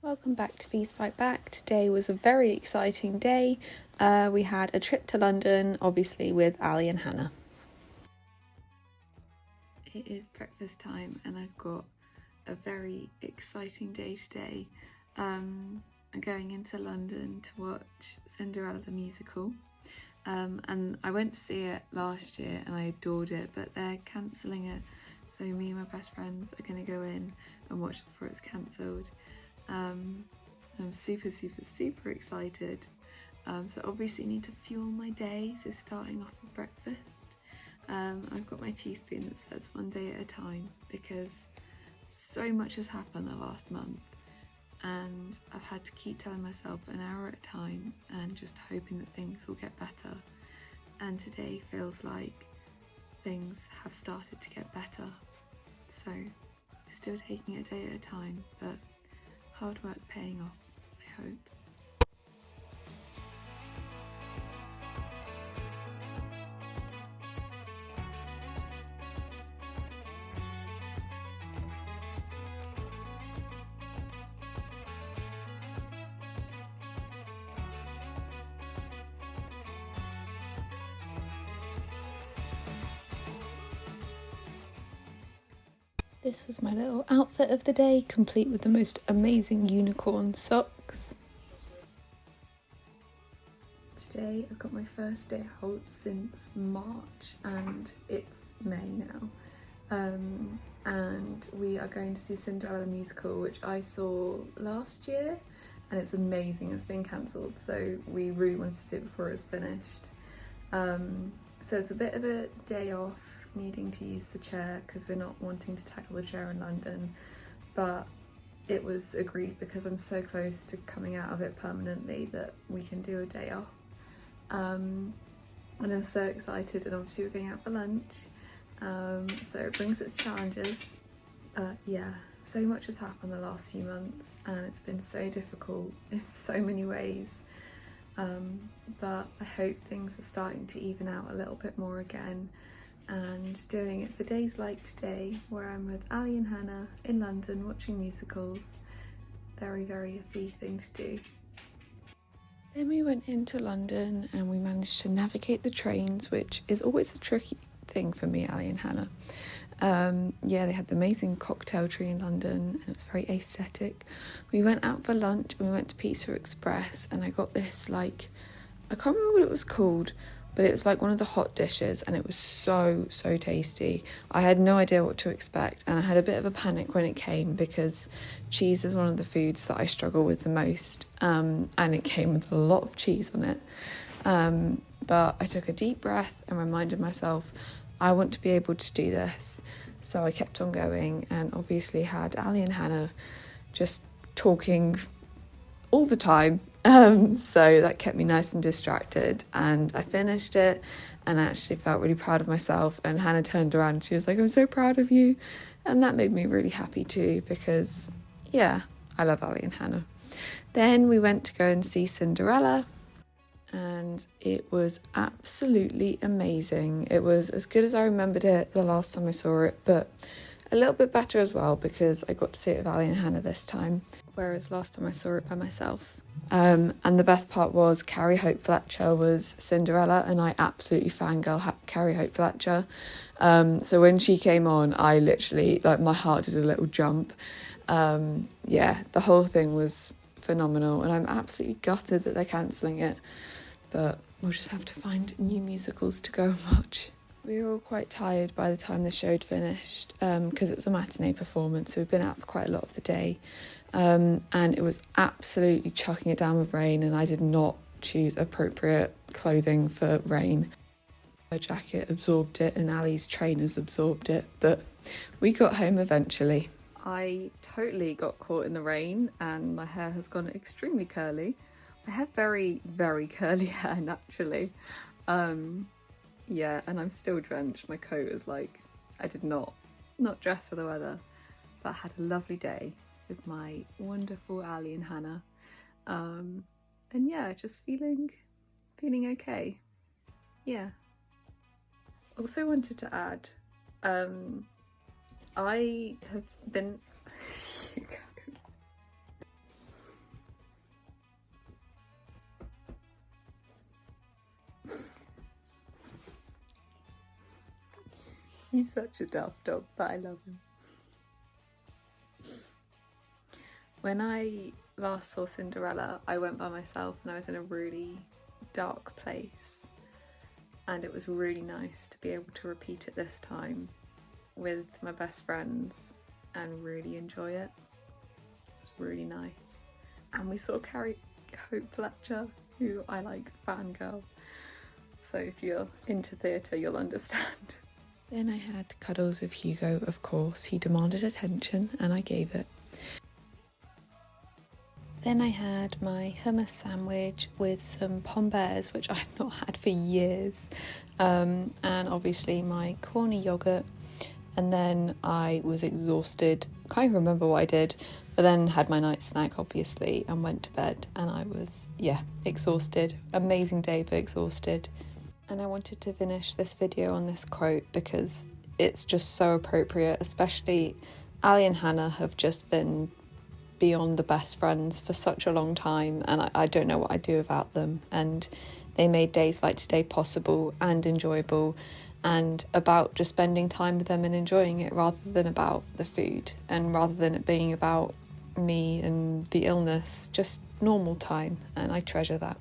Welcome back to Feast Fight Back. Today was a very exciting day. We had a trip to London, obviously with Aley and Hannah. It is breakfast time and I've got a very exciting day today. I'm going into London to watch Cinderella the musical. And I went to see it last year and I adored it, but they're cancelling it. So me and my best friends are going to go in and watch it before it's cancelled. I'm super excited. So obviously need to fuel my day, so starting off with breakfast. I've got my teaspoon that says one day at a time because so much has happened the last month and I've had to keep telling myself an hour at a time and just hoping that things will get better. And today feels like things have started to get better. So we're still taking it a day at a time, but hard work paying off, I hope. This was my little outfit of the day, complete with the most amazing unicorn socks. Today I've got my first day out since March and it's May now. And we are going to see Cinderella the musical, which I saw last year and it's amazing. It's been cancelled, so we really wanted to see it before it was finished. So it's a bit of a day off, needing to use the chair because we're not wanting to tackle the chair in London, but it was agreed because I'm so close to coming out of it permanently that we can do a day off. And I'm so excited, and obviously we're going out for lunch, so it brings its challenges. Yeah, so much has happened the last few months and it's been so difficult in so many ways, but I hope things are starting to even out a little bit more again. And doing it for days like today, where I'm with Aley and Hannah in London watching musicals. Very happy thing to do. Then we went into London and we managed to navigate the trains, which is always a tricky thing for me, Aley and Hannah. Yeah, they had the amazing cocktail tree in London and it was very aesthetic. We went out for lunch and we went to Pizza Express and I got this, like, I can't remember what it was called, but it was like one of the hot dishes and it was so tasty. I had no idea what to expect and I had a bit of a panic when it came because cheese is one of the foods that I struggle with the most, and it came with a lot of cheese on it. But I took a deep breath and reminded myself I want to be able to do this. So I kept on going and obviously had Aley and Hannah just talking all the time. So that kept me nice and distracted and I finished it and I actually felt really proud of myself, and Hannah turned around and she was like, "I'm so proud of you," and that made me really happy too because yeah, I love Aley and Hannah. Then we went to go and see Cinderella and it was absolutely amazing. It was as good as I remembered it the last time I saw it, but a little bit better as well because I got to see it with Aley and Hannah this time, whereas last time I saw it by myself. And the best part was Carrie Hope Fletcher was Cinderella and I absolutely fangirl Carrie Hope Fletcher. So when she came on, I literally, like, my heart did a little jump. Yeah, the whole thing was phenomenal and I'm absolutely gutted that they're cancelling it, but we'll just have to find new musicals to go and watch. We were all quite tired by the time the show had finished because it was a matinee performance, so we'd been out for quite a lot of the day. And it was absolutely chucking it down with rain and I did not choose appropriate clothing for rain. My jacket absorbed it and Aley's trainers absorbed it, but we got home eventually. I totally got caught in the rain and my hair has gone extremely curly. I have very curly hair naturally. Yeah, and I'm still drenched. My coat is like, I did not dress for the weather, but I had a lovely day with my wonderful Aley and Hannah. And yeah, just feeling okay. Yeah. Also wanted to add, I have been He's such a daft dog, but I love him. When I last saw Cinderella, I went by myself and I was in a really dark place, and it was really nice to be able to repeat it this time with my best friends and really enjoy it. It's really nice. And we saw Carrie Hope Fletcher, who I like fangirl, so if you're into theatre you'll understand. Then I had cuddles with Hugo, of course. He demanded attention and I gave it. Then I had my hummus sandwich with some Pom Bears, which I've not had for years, and obviously my corny yoghurt. And then I was exhausted, can't even remember what I did, but then had my night snack obviously and went to bed, and I was, exhausted. Amazing day, but exhausted. And I wanted to finish this video on this quote because it's just so appropriate, especially Aley and Hannah have just been beyond the best friends for such a long time, and I don't know what I'd do without them. And they made days like today possible and enjoyable, and about just spending time with them and enjoying it rather than about the food, and rather than it being about me and the illness, just normal time, and I treasure that.